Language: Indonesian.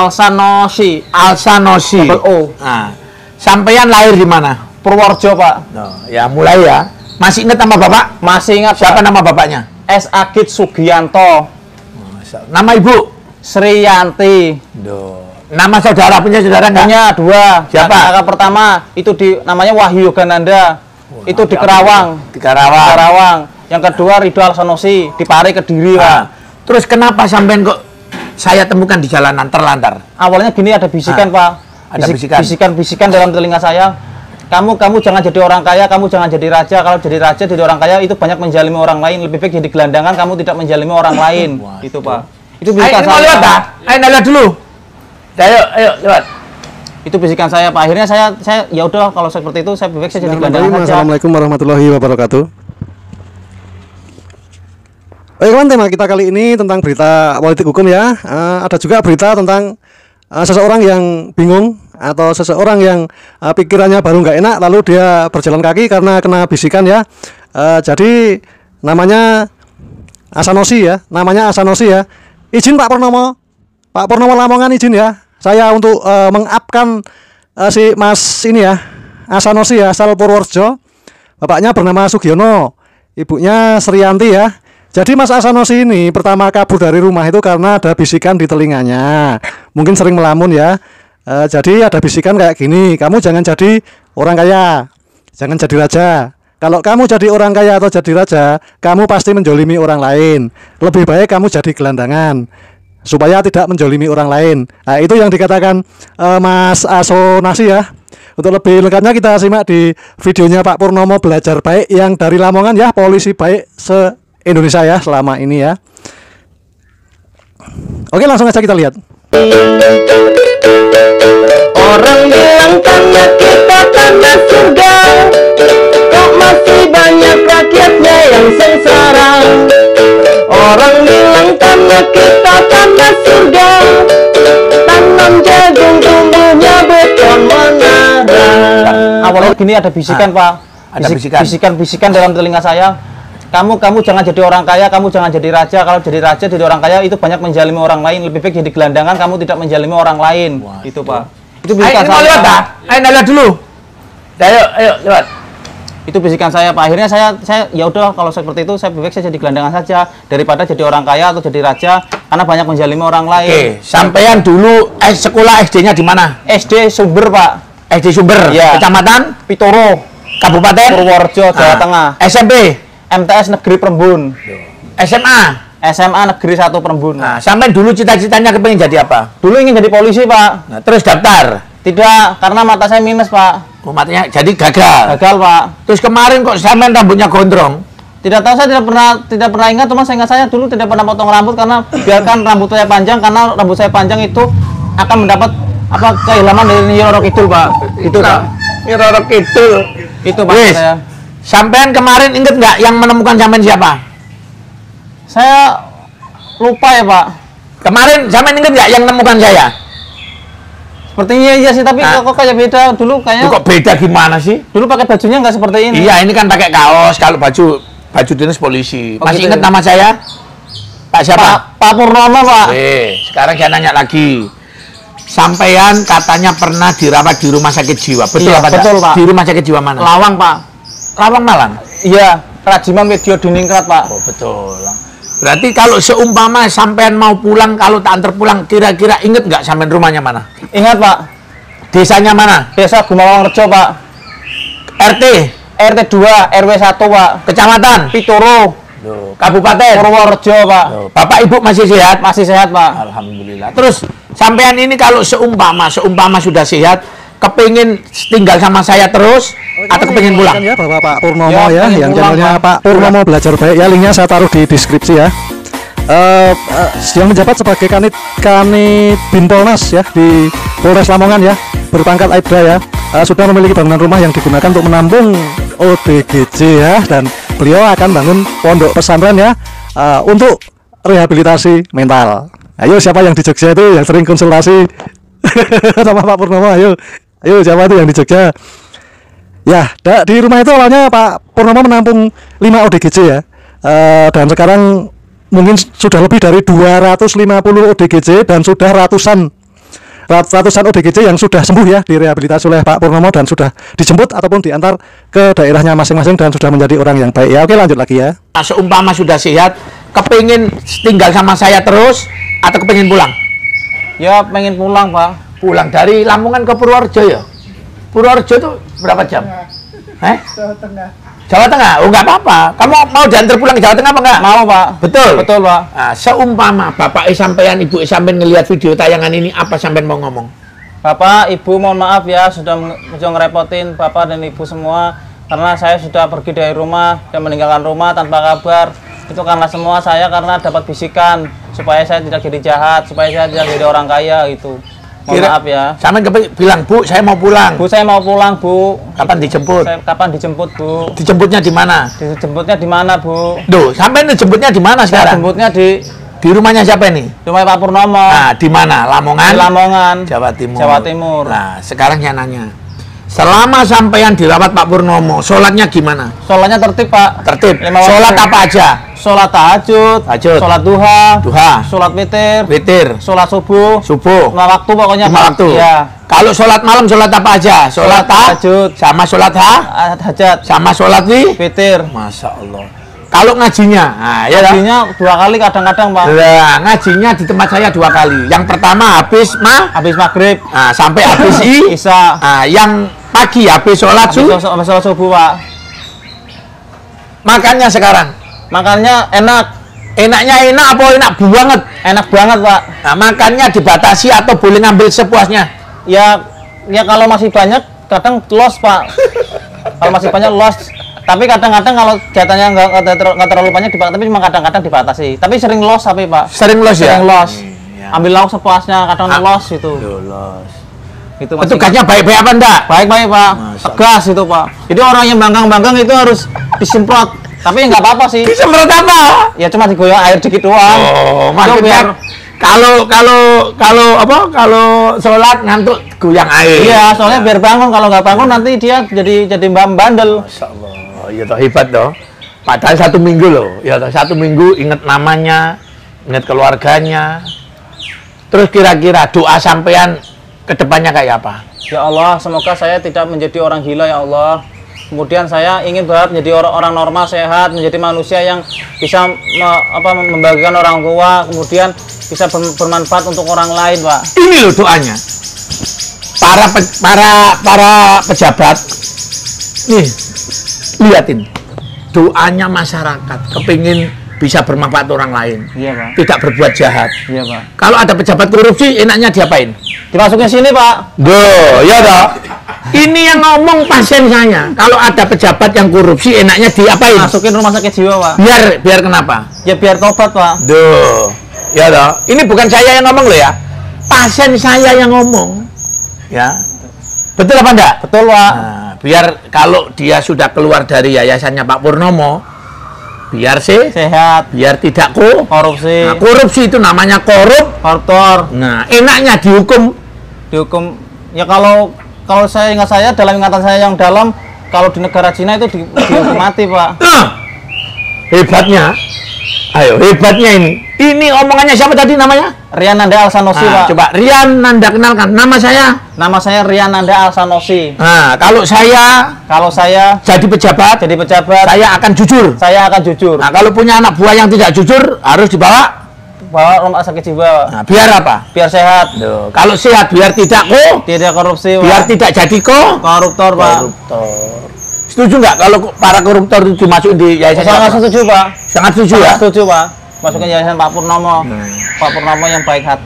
Alsanosi. Alsanosi. O. Nah, sampean lahir di mana? Purworejo, Pak. Ya mulai ya. Masih ingat nama bapak? Masih ingat. Siapa Pak? nama bapaknya? S. Agit Sugianto. Nama ibu? Sri Yanti. Nama saudara, punya saudara nggak? Punya 2. Siapa? Kakak pertama itu namanya Wahyu Yogananda. Itu di Kerawang. Di Karawang. Karawang. Yang kedua Ridho Alsanosi di Pare Kediri, Pak. Terus kenapa sampean kok saya temukan di jalanan terlantar? Awalnya gini, ada bisikan, Pak. Ada Bisikan dalam telinga saya. Kamu jangan jadi orang kaya, kamu jangan jadi raja. Kalau jadi raja, jadi orang kaya itu banyak menjalimi orang lain. Lebih baik jadi gelandangan, kamu tidak menjalimi orang lain. Itu, Pak. Itu bisikan saya. Lihat, Pak. Ayo lihat dulu. Ayo lewat. Itu bisikan saya, Pak. Akhirnya saya ya udah, kalau seperti itu saya lebih baik saya jadi gelandangan saja. Assalamualaikum warahmatullahi wabarakatuh. Oke kawan, tema kita kali ini tentang berita politik hukum ya. Ada juga berita tentang seseorang yang bingung atau seseorang yang pikirannya baru nggak enak lalu dia berjalan kaki karena kena bisikan ya. Jadi namanya Asanosi ya, Izin Pak Purnomo Lamongan, izin ya. Saya untuk mengupkan si Mas ini ya, Asanosi ya, asal Purworejo. Bapaknya bernama Sugiono, ibunya Sriyanti ya. Jadi Mas Asanosi ini pertama kabur dari rumah itu karena ada bisikan di telinganya. Mungkin sering melamun ya. Jadi ada bisikan kayak gini, kamu jangan jadi orang kaya, jangan jadi raja. Kalau kamu jadi orang kaya atau jadi raja, kamu pasti menjolimi orang lain. Lebih baik kamu jadi gelandangan supaya tidak menjolimi orang lain. Nah, itu yang dikatakan Mas Asonasi ya. Untuk lebih lengkapnya kita simak di videonya Pak Purnomo Belajar Baik yang dari Lamongan ya, polisi baik se-Indonesia ya selama ini ya. Oke, langsung aja kita lihat. Orang bilang tanah kita tanah surga, kok masih banyak rakyatnya yang sengsara. Orang bilang tanah kita tanah surga, tanam jagung tumbuhnya beton menara. Awalnya gini, ada bisikan, Pak. Ada Bisikan dalam telinga saya. Kamu jangan jadi orang kaya, kamu jangan jadi raja. Kalau jadi raja, jadi orang kaya itu banyak menjalimi orang lain. Lebih baik jadi gelandangan, kamu tidak menjalimi orang lain. Itu, Pak. Itu bisikan saya. Lihat, Pak. Ayo lihat dulu. Ayo lewat. Itu bisikan saya, Pak. Akhirnya saya ya udah, kalau seperti itu saya lebih baik saya jadi gelandangan saja daripada jadi orang kaya atau jadi raja karena banyak menjalimi orang lain. Oke, sampean dulu sekolah SD-nya di mana? SD Sumber, Pak. SD Sumber. Ya. Kecamatan Pitoro, Kabupaten Purworejo, Jawa Tengah. SMP MTS Negeri Perembun. SMA Negeri 1 Perembun. Nah, sampai dulu cita-citanya kepengen jadi apa? Dulu ingin jadi polisi, Pak. Nah, terus daftar? Tidak, karena mata saya minus, Pak. Matanya jadi gagal. Gagal, Pak. Terus kemarin kok sampean rambutnya gondrong? Tidak tahu, saya tidak pernah ingat, cuma saya ingat saya dulu tidak pernah potong rambut karena biarkan rambut saya panjang, karena rambut saya panjang itu akan mendapat keilhaman dari Nyi Roro Kidul, Pak. Itu, Pak. Nyi Roro Kidul. Itu, Pak, saya. Sampean kemarin inget nggak yang menemukan sampean siapa? Saya lupa ya, Pak. Kemarin sampean inget nggak yang menemukan saya? Sepertinya iya sih, tapi kok kayak beda. Dulu kayaknya. Kok beda gimana sih? Dulu pakai bajunya nggak seperti ini. Iya, ini kan pakai kaos. Kalau baju dinas polisi. Masih gitu inget ya? nama saya? Pak siapa? Pak Purnomo, Pak. Sekarang saya nanya lagi. Sampean katanya pernah dirawat di rumah sakit jiwa. Betul iya, apa? Betul, Pak. Di rumah sakit jiwa mana? Lawang, Pak. Lawang Malang? Iya, Rajiman Medio Diningrat, Pak. Oh, betul. Berarti kalau seumpama sampean mau pulang, kalau tak antar pulang, kira-kira inget nggak sampean rumahnya mana? Ingat, Pak. Desanya mana? Desa Gumawang Rejo, Pak. RT 2, RW 1, Pak. Kecamatan? Pitoro. Kabupaten? Purworejo, Pak. Bapak Ibu masih sehat? Masih sehat, Pak. Alhamdulillah. Terus sampean ini kalau seumpama sudah sehat, kepingin tinggal sama saya terus atau kepingin pulang? Ya Bapak Purnomo ya, yang pulang, channelnya Pak Purnomo Belajar Baik ya, linknya saya taruh di deskripsi ya. Yang menjabat sebagai Kanit Binpolnas ya di Polres Lamongan ya, berpangkat Aibda ya, sudah memiliki bangunan rumah yang digunakan untuk menampung ODGJ ya, dan beliau akan bangun pondok pesantren ya untuk rehabilitasi mental. Ayo siapa yang di Jogja itu yang sering konsultasi sama Pak Purnomo? Ayo siapa itu yang di Jogja? Ya, di rumah itu awalnya Pak Purnomo menampung 5 ODGJ ya, dan sekarang mungkin sudah lebih dari 250 ODGJ dan sudah ratusan ratusan ODGJ yang sudah sembuh ya, direhabilitasi oleh Pak Purnomo dan sudah dijemput ataupun diantar ke daerahnya masing-masing dan sudah menjadi orang yang baik ya. Oke, lanjut lagi ya. Seumpama sudah sehat, kepingin tinggal sama saya terus atau kepingin pulang? Ya pengen pulang Pak. Pulang dari Lamongan ke Purworejo ya? Purworejo itu berapa jam? Jawa Tengah? Oh nggak apa-apa. Kamu mau diantar pulang ke Jawa Tengah apa enggak? Mau Pak. Betul? Betul Pak. Nah, seumpama Bapak sampean, Ibu sampean ngelihat video tayangan ini, apa sampean mau ngomong? Bapak, Ibu mohon maaf ya sudah ngerepotin Bapak dan Ibu semua. Karena saya sudah pergi dari rumah dan meninggalkan rumah tanpa kabar. Itu karena semua saya karena dapat bisikan supaya saya tidak jadi jahat, supaya saya tidak jadi orang kaya gitu. Mohon maaf ya. Sampean bilang, Bu, saya mau pulang. Bu, saya mau pulang, Bu. Kapan dijemput? Kapan dijemput, Bu? Dijemputnya di mana? Dijemputnya di mana, Bu? Duh, sampean dijemputnya di mana sekarang? Jemputnya di rumahnya siapa nih? rumah Pak Purnomo. Nah, di mana? Lamongan? Di Lamongan, Jawa Timur. Jawa Timur. Nah, sekarang saya nanya. Selama sampean dirawat Pak Purnomo, sholatnya gimana? Sholatnya tertib, Pak. Tertib. 5 waktu. Sholat apa aja? Sholat tahajud, sholat duha, sholat witir, sholat subuh, 5 waktu pokoknya 5 waktu. Ya. Kalau sholat malam, sholat apa aja? Sholat tahajud, sama sholat hajat, sama sholat witir. Masya Allah. Kalau ngajinya, nah, ya ngajinya 2 kali kadang-kadang Pak. Nah, ngajinya di tempat saya 2 kali. Yang pertama habis maghrib, nah, sampai habis isya. Nah, yang pagi habis sholat subuh Pak. Makannya sekarang. Makannya enak. Enaknya enak apa enak banget? Enak banget Pak. Nah, makannya dibatasi atau boleh ngambil sepuasnya? Ya kalau masih banyak kadang los Pak. Kalau masih banyak los. Tapi kadang-kadang kalau jatahnya nggak terlalu banyak dibatasi, tapi cuma kadang-kadang dibatasi. Tapi sering los tapi Pak. Sering los ya? Sering los. Ya. Ambil lauk sepuasnya, kadang los itu. Los. Itu petugasnya baik-baik apa enggak? Baik-baik Pak. Tegas itu Pak. Jadi orang yang banggang-banggang itu harus disemprot. Tapi nggak apa-apa sih. Disemprot apa? Ya cuma digoyang air dikit doang. Oh, maksudnya kalau sholat ngantuk goyang air. Iya, soalnya biar bangun. Kalau nggak bangun nanti dia jadi bandel. Masya Allah, iya toh, hebat toh. Padahal 1 minggu loh, ya toh, 1 minggu ingat namanya, ingat keluarganya. Terus kira-kira doa sampean kedepannya kayak apa? Ya Allah, semoga saya tidak menjadi orang gila ya Allah. Kemudian saya ingin berharap menjadi orang normal, sehat, menjadi manusia yang bisa membagikan orang tua, kemudian bisa bermanfaat untuk orang lain, Pak. Ini loh doanya. Para pejabat, nih, liatin. Doanya masyarakat, kepingin bisa bermanfaat orang lain. Iya, Pak. Tidak berbuat jahat. Iya, Pak. Kalau ada pejabat korupsi, enaknya diapain? Dimasukin sini, Pak. Duh, ya toh. Ini yang ngomong pasien saya. Kalau ada pejabat yang korupsi, enaknya diapain? Masukin rumah sakit jiwa, Pak. Biar kenapa? Ya biar tobat, Pak. Duh, ya toh. Ini bukan saya yang ngomong loh ya. Pasien saya yang ngomong. Ya. Betul apa enggak? Betul, Pak. Nah, biar kalau dia sudah keluar dari yayasannya Pak Purnomo, biar sehat, biar tidak korupsi. Nah, korupsi itu namanya koruptor. Nah, enaknya dihukum ya kalau saya ingat saya dalam ingatan saya yang dalam, kalau di negara Cina itu dihukum mati, Pak. Hebatnya. Ayo, hebatnya ini. Ini omongannya siapa tadi namanya? Rian Nanda Alsanosi, Pak. Coba Rian Nanda kenalkan. Nama saya Rian Nanda Alsanosi. Nah, kalau saya jadi pejabat, saya akan jujur. Nah, kalau punya anak buah yang tidak jujur, harus bawa rumah sakit jiwa. Nah, biar apa? Biar sehat. Duh, kalau sehat biar tidak korupsi, biar Pak. tidak jadi koruptor, Pak. Setuju nggak kalau para koruptor itu dimasukin di yayasan? Sangat setuju, Pak. Sangat setuju ya? Setuju, Pak. Masukin yayasan Pak Purnomo. Pak Purnomo yang baik hati.